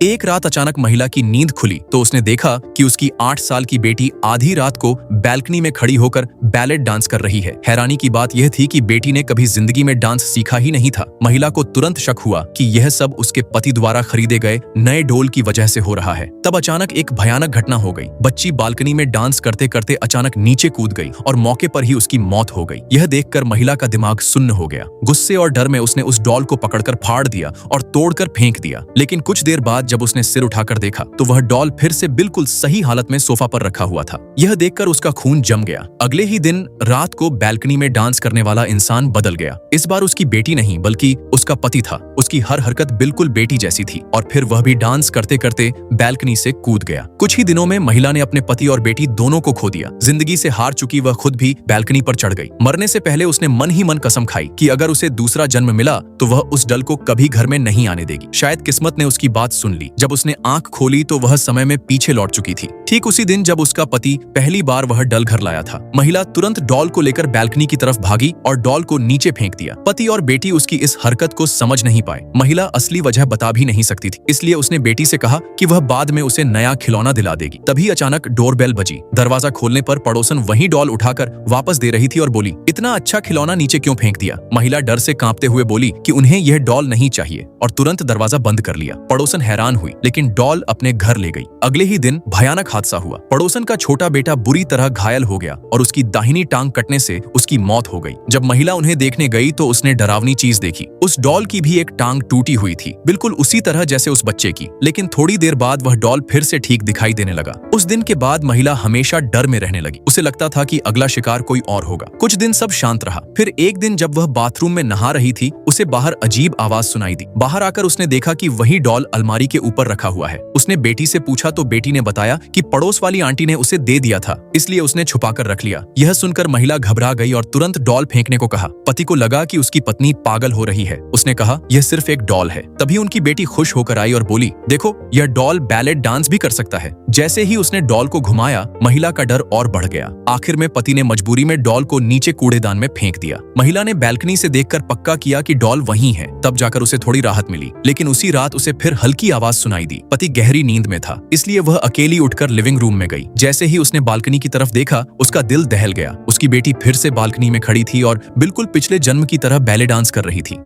एक रात अचानक महिला की नींद खुली तो उसने देखा कि उसकी 8 साल की बेटी आधी रात को बैल्कनी में खड़ी होकर बैलेट डांस कर रही है। हैरानी की बात यह थी कि बेटी ने कभी जिंदगी में डांस सीखा ही नहीं था। महिला को तुरंत शक हुआ कि यह सब उसके पति द्वारा खरीदे गए नए डोल की वजह से हो रहा है। तब अचानक एक भयानक घटना हो गई। बच्ची बालकनी में डांस करते करते अचानक नीचे कूद गई और मौके पर ही उसकी मौत हो गई। यह देखकर महिला का दिमाग सुन्न हो गया। गुस्से और डर में उसने उस डॉल को पकड़कर फाड़ दिया और तोड़कर फेंक दिया। लेकिन कुछ देर बाद जब उसने सिर उठाकर देखा तो वह डॉल फिर से बिल्कुल सही हालत में सोफा पर रखा हुआ था। यह देखकर उसका खून जम गया। अगले ही दिन रात को बैल्कनी में डांस करने वाला इंसान बदल गया। इस बार उसकी बेटी नहीं बल्कि उसका पति था। उसकी हर हरकत बिल्कुल बेटी जैसी थी और फिर वह भी डांस करते करते बैल्कनी से कूद गया। कुछ ही दिनों में महिला ने अपने पति और बेटी दोनों को खो दिया। जिंदगी से हार चुकी वह खुद भी बैल्कनी पर चढ़ गई। मरने से पहले उसने मन ही मन कसम खाई कि अगर उसे दूसरा जन्म मिला तो वह उस डल को कभी घर में नहीं आने देगी। शायद किस्मत ने उसकी बात सुन ली। जब उसने आंख खोली तो वह समय में पीछे लौट चुकी थी। ठीक उसी दिन जब उसका पति पहली बार वह डल घर लाया था, महिला तुरंत डॉल को लेकर बैल्कनी की तरफ भागी और डॉल को नीचे फेंक दिया। पति और बेटी उसकी इस हरकत को समझ नहीं पाए। महिला असली वजह बता भी नहीं सकती थी, इसलिए उसने बेटी से कहा कि वह बाद में उसे नया खिलौना दिला देगी। तभी अचानक डोरबेल बजी। दरवाजा खोलने पर पड़ोसन वही डॉल उठाकर वापस दे रही थी और बोली, इतना अच्छा खिलौना नीचे क्यों फेंक दिया? महिला डर से कांपते हुए बोली कि उन्हें यह डॉल नहीं चाहिए और तुरंत दरवाजा बंद कर लिया। पड़ोसन हैरान हुई लेकिन डॉल अपने घर ले गई। अगले ही दिन भयानक हादसा हुआ। पड़ोसन का छोटा बेटा बुरी तरह घायल हो गया और उसकी दाहिनी टांग कटने से उसकी मौत हो गई। जब महिला उन्हें देखने गई तो उसने डरावनी चीज देखी। उस डॉल की भी एक टांग टूटी हुई थी, बिल्कुल उसी तरह जैसे उस बच्चे की। लेकिन थोड़ी देर बाद वह डॉल फिर से ठीक दिखाई देने लगा। उस दिन के बाद महिला हमेशा डर में रहने लगी। उसे लगता था कि अगला शिकार कोई और होगा। कुछ दिन सब शांत रहा। फिर एक दिन जब वह बाथरूम में नहा रही थी, उसे बाहर अजीब आवाज सुनाई दी। बाहर आकर उसने देखा कि वही डॉल अलमारी के ऊपर रखा हुआ है। उसने बेटी से पूछा तो बेटी ने बताया कि पड़ोस वाली आंटी ने उसे दे दिया था, इसलिए उसने छुपाकर रख लिया। यह सुनकर महिला घबरा गई और तुरंत डॉल फेंकने को कहा। पति को लगा कि उसकी पत्नी पागल हो रही है। उसने कहा, यह सिर्फ एक डॉल है। तभी उनकी बेटी खुश होकर आई और बोली, देखो यह डॉल बैलेट डांस भी कर सकता है। जैसे ही उसने डॉल को घुमाया, महिला का डर और बढ़ गया। आखिर में पति ने मजबूरी में डॉल को नीचे कूड़ेदान में फेंक दिया। महिला ने बैल्कनी से देखकर पक्का किया कि डॉल वहीं है। तब जाकर उसे थोड़ी राहत मिली। लेकिन उसी रात उसे फिर हल्की आवाज सुनाई दी। पति गहरी नींद में था, इसलिए वह अकेली उठकर लिविंग रूम में गई। जैसे ही उसने बालकनी की तरफ देखा, उसका दिल दहल गया। उसकी बेटी फिर से बालकनी में खड़ी थी और बिल्कुल पिछले जन्म की तरह बैले डांस कर रही थी।